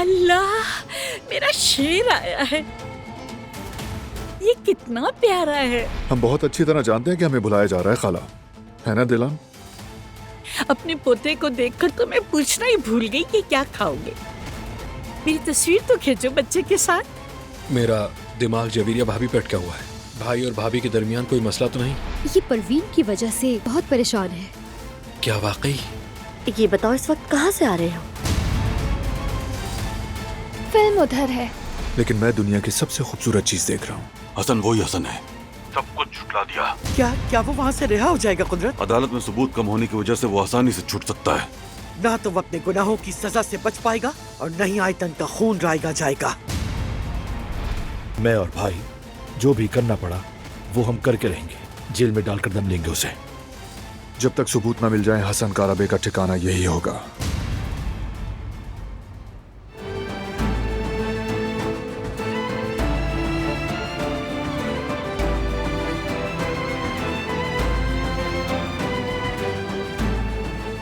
अल्लाह, मेरा शेर आया है। ये कितना प्यारा है। हम बहुत अच्छी तरह जानते हैं कि हमें बुलाया जा रहा है खाला, है ना दिलान? अपने पोते को देखकर तो मैं पूछना ही भूल गई कि क्या खाओगे। मेरी तस्वीर तो खींचो बच्चे के साथ। मेरा दिमाग जवीरिया भाभी पे अटका हुआ है। भाई और भाभी के दरमियान कोई मसला तो नहीं? ये परवीन की वजह से बहुत परेशान है। क्या वाकई? ये बताओ इस वक्त कहाँ से आ रहे हो? फिल्म उधर है। लेकिन मैं दुनिया की सबसे खूबसूरत चीज देख रहा हूँ। हसन वही हसन है। सब कुछ छुटला दिया। क्या वो वहाँ से रिहा हो जाएगा कुदरत? अदालत में सबूत कम होने की वजह से वो आसानी से छूट सकता है। ना तो वो अपने गुनाहों की सजा से बच पाएगा और न ही आयतन का खून रायगा जाएगा। मैं और भाई जो भी करना पड़ा वो हम करके रहेंगे। जेल में डालकर दम लेंगे उसे। जब तक सबूत न मिल जाए हसन काराबे का ठिकाना यही होगा।